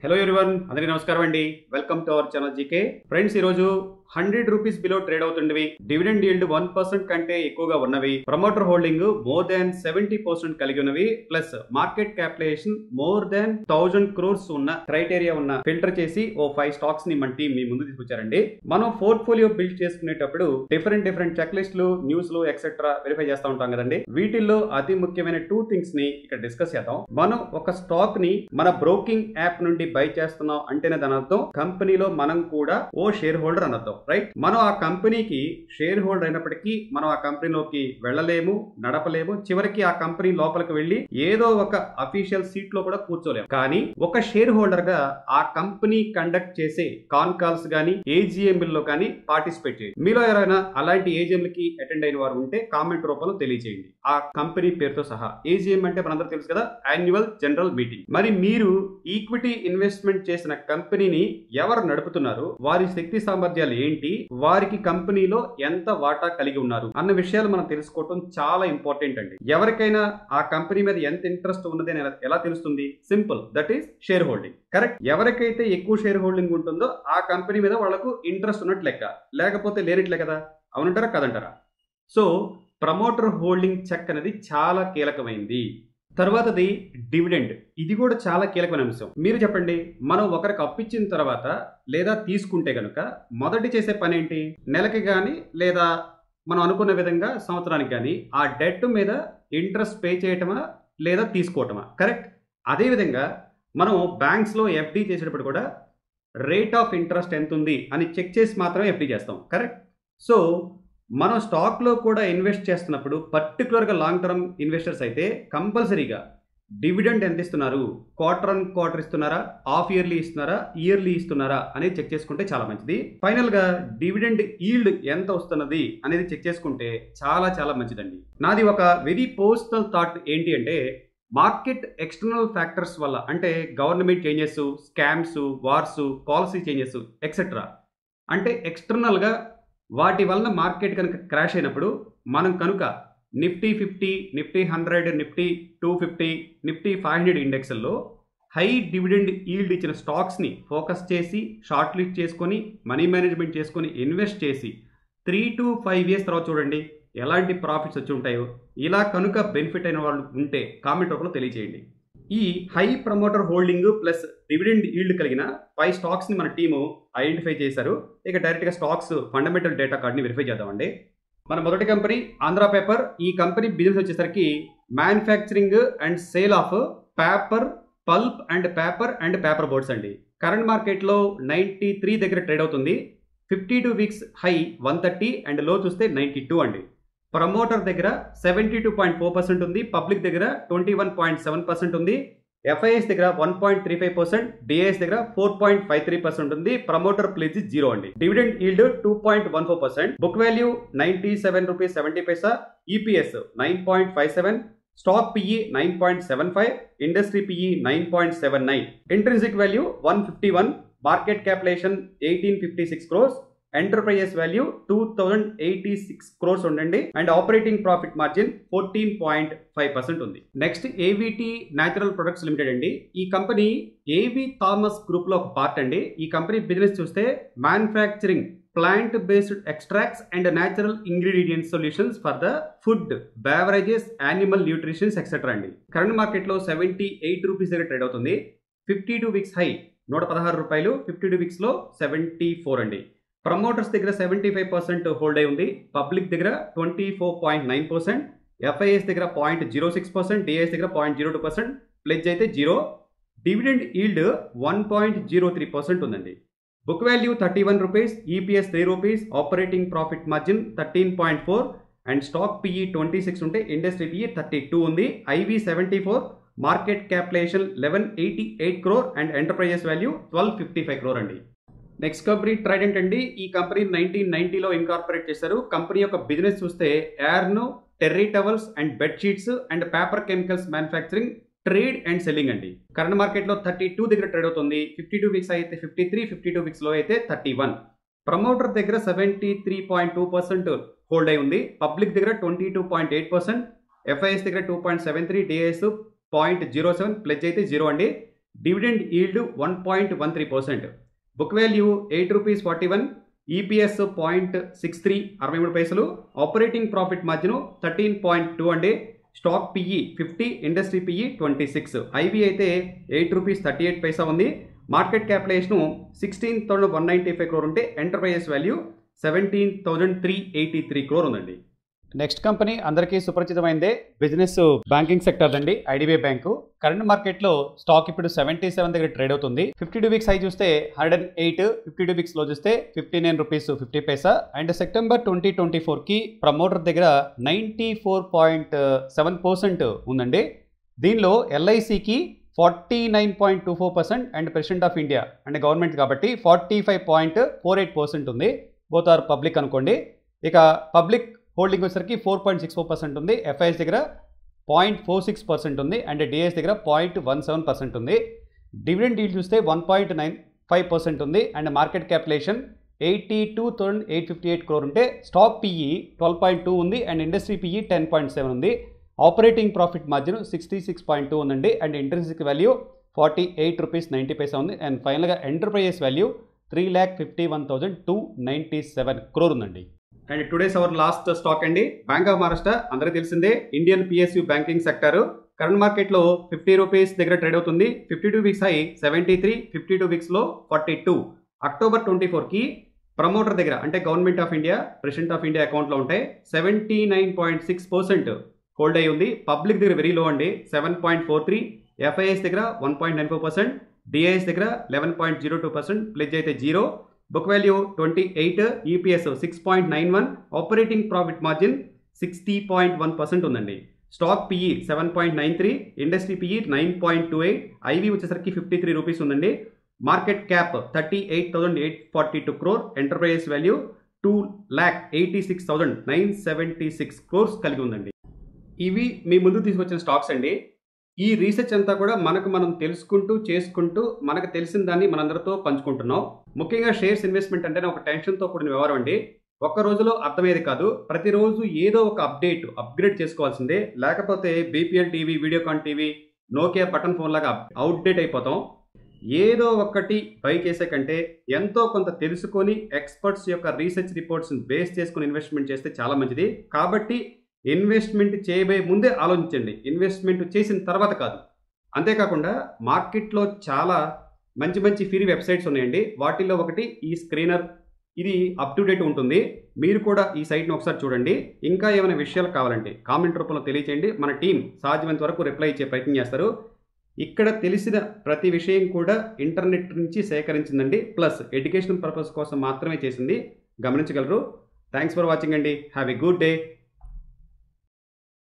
Hello everyone, అందరికీ నమస్కారం అండి. Welcome to our channel GK. Friends, ఈ రోజు 100 రూపీస్ బిలో ట్రేడ్ అవుతుండవి, డివిడెండ్ ఈల్డ్ 1% కంటే ఎక్కువగా ఉన్నవి, ప్రమోటర్ హోల్డింగ్ మోర్ దాన్ 70% కలిగి ఉన్నవి, plus market capitalization more than 1000 crores ఉన్న క్రైటీరియా ఉన్న ఫిల్టర్ చేసి ఓ 5 స్టాక్స్ ని మన టీం మీ ముందు తీసుకొచ్చారండి. మనం పోర్ట్ఫోలియో బిల్డ్ చేసుకునేటప్పుడు డిఫరెంట్ చెక్ లిస్టులు, న్యూస్లు ఎక్సెట్రా వెరిఫై చేస్తూ ఉంటాం కదండి. వీటిల్లో అతి ముఖ్యమైన 2 థింగ్స్ ని ఇక్కడ డిస్కస్ చేద్దాం. మనం ఒక స్టాక్ ని మన బ్రోకింగ్ యాప్ నుండి బై చేస్తున్నాం అంటేనే దాని అర్థం కంపెనీలో మనం కూడా ఓ షేర్ హోల్డర్ అని అర్థం, రైట్? మనం ఆ కంపెనీకి షేర్ హోల్డర్ అయినప్పటికీ మనం ఆ కంపెనీలోకి వెళ్ళలేము, నడపలేము, చివరికి ఆ కంపెనీ లోపలికి వెళ్ళి ఏదో ఒక అఫీషియల్ సీట్ లో కూడా కూర్చోలేము. కానీ ఒక షేర్ హోల్డర్ గా ఆ కంపెనీ కండక్ట్ చేసే కాన్ కాల్స్ గానీ ఏజిఎం లో కానీ పార్టిసిపేట్ చేయండి. మీలో ఎవరైనా అలాంటి ఏజిఎం లకి అటెండ్ అయిన వారు ఉంటే కామెంట్ రూపంలో తెలియజేయండి, ఆ కంపెనీ పేరుతో సహా. ఏజిఎం అంటే మనందరూ తెలుసు కదా, యాన్యువల్ జనరల్ మీటింగ్. మరి మీరు ఈక్విటీ ఇన్వెస్ట్మెంట్ చేసిన కంపెనీని ఎవరు నడుపుతున్నారు, వారి శక్తి సామర్థ్యాలు ఏంటి, వారికి కంపెనీలో ఎంత వాటా కలిగి ఉన్నారు అన్న విషయాలు మనం తెలుసుకోవటం చాలా ఇంపార్టెంట్ అండి. ఎవరికైనా ఆ కంపెనీ మీద ఎంత ఇంట్రెస్ట్ ఉన్నది అని ఎలా తెలుస్తుంది? Simple, that is share holding, correct? ఎవరికైతే ఎక్కువ షేర్ హోల్డింగ్ ఉంటుందో ఆ కంపెనీ మీద వాళ్లకు ఇంట్రెస్ట్ ఉన్నట్లు లెక్క, లేకపోతే లేనట్లే కదా. అవునంటారా కదంటారా? సో ప్రమోటర్ హోల్డింగ్ చెక్ అనేది చాలా కీలకమైంది. తర్వాతది డివిడెండ్. ఇది కూడా చాలా కీలకమైన అంశం. మీరు చెప్పండి, మనం ఒకరికి అప్పిచ్చిన తర్వాత లేదా తీసుకుంటే గనుక మొదటి చేసే పని ఏంటి? నెలకి కానీ లేదా మనం అనుకున్న విధంగా సంవత్సరానికి కానీ ఆ డెట్ మీద ఇంట్రెస్ట్ పే చేయటమా లేదా తీసుకోవటమా, కరెక్ట్? అదేవిధంగా మనం బ్యాంక్స్లో ఎఫ్డి చేసేటప్పుడు కూడా రేట్ ఆఫ్ ఇంట్రెస్ట్ ఎంత ఉంది అని చెక్ చేసి మాత్రమే ఎఫ్డి చేస్తాం, కరెక్ట్? సో మనం స్టాక్లో కూడా ఇన్వెస్ట్ చేస్తున్నప్పుడు పర్టికులర్గా లాంగ్ టర్మ్ ఇన్వెస్టర్స్ అయితే కంపల్సరీగా డివిడెండ్ ఎంత ఇస్తున్నారు, క్వార్టర్ ఇస్తున్నారా, హాఫ్ ఇయర్లీ ఇస్తున్నారా, ఇయర్లీ ఇస్తున్నారా అనేది చెక్ చేసుకుంటే చాలా మంచిది. ఫైనల్గా డివిడెండ్ ఈల్డ్ ఎంత వస్తున్నది అనేది చెక్ చేసుకుంటే చాలా మంచిదండి. నాది ఒక వెరీ పర్సనల్ థాట్ ఏంటి అంటే, మార్కెట్ ఎక్స్టర్నల్ ఫ్యాక్టర్స్ వల్ల, అంటే government changes, scams, wars, policy changes etcetera, అంటే ఎక్స్టర్నల్గా వాటి వలన మార్కెట్ కనుక క్రాష్ అయినప్పుడు మనం కనుక నిఫ్టీ 50, నిఫ్టీ 100, నిఫ్టీ 250, నిఫ్టీ 500 ఇండెక్స్ల్లో హై డివిడెండ్ ఈల్డ్ ఇచ్చిన స్టాక్స్ని ఫోకస్ చేసి షార్ట్ లిస్ట్ చేసుకొని మనీ మేనేజ్మెంట్ చేసుకొని ఇన్వెస్ట్ చేసి 3 to 5 years తర్వాత చూడండి ఎలాంటి ప్రాఫిట్స్ వచ్చి ఉంటాయో. ఇలా కనుక బెనిఫిట్ అయిన వాళ్ళు ఉంటే కామెంట్ రూపంలో తెలియజేయండి. ఈ high promoter holding plus dividend yield కలిగిన 5 స్టాక్స్ని మన టీము ఐడెంటిఫై చేశారు. ఇక డైరెక్ట్గా స్టాక్స్ ఫండమెంటల్ డేటా కార్డ్ని వెరిఫై చేద్దామండి. మన మొదటి కంపెనీ ఆంధ్ర పేపర్. ఈ కంపెనీ బిజినెస్ వచ్చేసరికి manufacturing and sale of paper, pulp and paper boards అండి. కరెంట్ మార్కెట్లో 93 దగ్గర ట్రేడ్ అవుతుంది. 52 వీక్స్ హై 130 అండ్ లో చూస్తే 92 అండి. ప్రమోటర్ దగ్గర 72.4% ఉంది, పబ్లిక్ దగ్గర 21.7% ఉంది, ఎఫ్ఐఎస్ దగ్గర 1.35%, డిఐఎస్ దగ్గర 4.53% ఉంది. ప్రమోటర్ ప్లేజ్ 0 అండి. Dividend yield 2.14%, book value 97.70 rupees, EPS 9.57, stock PE 9.75, industry PE 9.79, intrinsic value 151, market capitalization 1856 crores, enterprises value 2086 crores ఉండండి, అండ్ ఆపరేటింగ్ ప్రాఫిట్ మార్జిన్ 14.5% ఉంది. Next AVT natural products limited అండి. ఈ company ఏవి Thomas group లో ఒక part అండి. ఈ company business చూస్తే manufacturing plant based extracts and natural ingredients solutions for the food, beverages, animal nutritions etcetera అండి. కరెంట్ మార్కెట్ లో 78 రూపీస్ దగ్గర ట్రేడ్ అవుతుంది. 52 వీక్స్ హై 116 రూపాయలు, 52 వీక్స్ లో 74 అండి. ప్రమోటర్స్ దగ్గర 75% హోల్డ్ అయి ఉంది, పబ్లిక్ దగ్గర 24.9%, ఎఫ్ఐఎస్ దగ్గర 0.06%, డిఐఎస్ దగ్గర 0.02%, ప్లెడ్జ్ అయితే 0. డివిడెండ్ ఈల్డ్ 1.03% ఉందండి. Book value 31 rupees, EPS 3 rupees, operating profit margin 13.4 and stock PE 26 ఉంటే ఇండస్ట్రీ పిఈ 32 ఉంది, IV 74, market capitalization 1188 crore and enterprises value 1255 crore అండి. నెక్స్ట్ కంపెనీ ట్రైడెంట్ అండి. ఈ కంపెనీ 1990లో ఇన్కార్పొరేట్ చేశారు. కంపెనీ యొక్క బిజినెస్ చూస్తే yarn, terry towels and bedsheets and paper chemicals manufacturing, trade and selling అండి. కరెంట్ మార్కెట్లో 32 దగ్గర ట్రేడ్ అవుతుంది. 52 వీక్స్ అయితే 53, 52 వీక్స్ లో అయితే 31. ప్రమోటర్ దగ్గర 73.2% హోల్డ్ అయి ఉంది, పబ్లిక్ దగ్గర 22.8%, ఎఫ్ఐఎస్ దగ్గర 2.73, డిఐఎస్ 0.07, ప్లెడ్జ్ అయితే 0 అండి. Dividend yield 1.13%, book value ₹8.41, EPS 0.63 63 పైసలు, ఆపరేటింగ్ ప్రాఫిట్ మార్జిన్ 13.2 అండి, stock PE 50, industry PE 26, IV అయితే ₹8.38 ఉంది, మార్కెట్ క్యాపిటలైజేషన్ 16,195 crore ఉంటే ఎంటర్ప్రైజెస్ వాల్యూ 17,383 crore ఉందండి. నెక్స్ట్ కంపెనీ అందరికీ సుపరిచితమైందే, బిజినెస్ బ్యాంకింగ్ సెక్టర్ అండి, ఐడిబిఐ బ్యాంకు. కరెంట్ మార్కెట్లో స్టాక్ ఇప్పుడు 77 దగ్గర ట్రేడ్ అవుతుంది. 52 వీక్స్ హై చూస్తే 108, 52 వీక్స్ లో చూస్తే ₹59.50. అండ్ సెప్టెంబర్ 2024కి ప్రమోటర్ దగ్గర 94.7% ఉందండి. దీనిలో ఎల్ఐసికి 49.24% అండ్ ప్రెసిడెంట్ ఆఫ్ ఇండియా అంటే గవర్నమెంట్ కాబట్టి 45.48% ఉంది. బోత్ ఆర్ పబ్లిక్ అనుకోండి. ఇక పబ్లిక్ హోల్డింగ్ వచ్చేసరికి 4.64% ఉంది, ఎఫ్ఐఎస్ దగ్గర 0.46% ఉంది, అండ్ డిఐఎస్ దగ్గర 0.17% ఉంది. డివిడెండ్ ఈల్డ్ చూస్తే 1.95% ఉంది, అండ్ మార్కెట్ క్యాపిటలైజేషన్ 82,858 crore ఉంటే స్టాక్ పిఈ 12.2 ఉంది, అండ్ ఇండస్ట్రీ పిఈ 10.7 ఉంది. ఆపరేటింగ్ ప్రాఫిట్ మార్జిన్ 66.2 ఉందండి, అండ్ ఇంట్రిన్సిక్ వాల్యూ ₹48.90 ఉంది, అండ్ ఫైనల్గా ఎంటర్ప్రైజెస్ వాల్యూ 3,51,297 crore ఉందండి. And today's our last stock అండి, బ్యాంక్ ఆఫ్ మహారాష్ట్ర. అందరికీ తెలిసిందే, Indian PSU banking sector. Current మార్కెట్లో ₹50 దగ్గర ట్రేడ్ అవుతుంది. 52 వీక్స్ హై 73, 52 వీక్స్లో 42. అక్టోబర్ 24కి ప్రమోటర్ దగ్గర అంటే government of India, president of India అకౌంట్లో ఉంటాయి. 79.6% హోల్డ్ అయి ఉంది. పబ్లిక్ దగ్గర వెరీ లో అండి, 7.43, ఎఫ్ఐఎస్ దగ్గర 1.94%, డిఐఎస్ దగ్గర 11.02%, ప్లెడ్జ్ అయితే 0. Book value 28, EPS 6.91, operating profit margin 60.1% ఉందండి. Stock PE 7.93, industry PE 9.28, IV వచ్చేసరికి ₹53 ఉందండి. Market cap 38,842 crore, enterprises value 2,86,976 crores కలిగి ఉందండి. ఇవి మీ ముందు తీసుకొచ్చిన స్టాక్స్ అండి. ఈ రీసెర్చ్ అంతా కూడా మనం తెలుసుకుంటూ చేసుకుంటూ మనకు తెలిసిన దాన్ని మనందరితో పంచుకుంటున్నాం. ముఖ్యంగా షేర్స్ ఇన్వెస్ట్మెంట్ అంటేనే ఒక టెన్షన్తో కూడిన వ్యవహారం అండి. ఒక్క రోజులో అర్థమయ్యేది కాదు. ప్రతిరోజు ఏదో ఒక అప్గ్రేడ్ చేసుకోవాల్సిందే. లేకపోతే BPL TV, Videocon TV, Nokia button phone లాగా అవుట్డేట్ అయిపోతాం. ఏదో ఒకటి బై చేసే కంటే ఎంతో కొంత తెలుసుకొని ఎక్స్పర్ట్స్ యొక్క రీసెర్చ్ రిపోర్ట్స్ని బేస్ చేసుకుని ఇన్వెస్ట్మెంట్ చేస్తే చాలా మంచిది. కాబట్టి ఇన్వెస్ట్మెంట్ చేయబోయే ముందే ఆలోచించండి, ఇన్వెస్ట్మెంట్ చేసిన తర్వాత కాదు. అంతేకాకుండా మార్కెట్లో చాలా మంచి ఫ్రీ వెబ్సైట్స్ ఉన్నాయండి. వాటిల్లో ఒకటి ఈ స్క్రీనర్. ఇది అప్ టు డేట్ ఉంటుంది. మీరు కూడా ఈ సైట్ని ఒకసారి చూడండి. ఇంకా ఏమైనా విషయాలు కావాలంటే కామెంట్ రూపంలో తెలియచేయండి. మన టీం సాధ్యమైనంత వరకు రిప్లై ఇచ్చే ప్రయత్నం చేస్తారు. ఇక్కడ తెలిసిన ప్రతి విషయం కూడా ఇంటర్నెట్ నుంచి సేకరించిందండి, ప్లస్ ఎడ్యుకేషన్ పర్పస్ కోసం మాత్రమే చేసింది, గమనించగలరు. థ్యాంక్స్ ఫర్ వాచింగ్ అండి. Have a good day.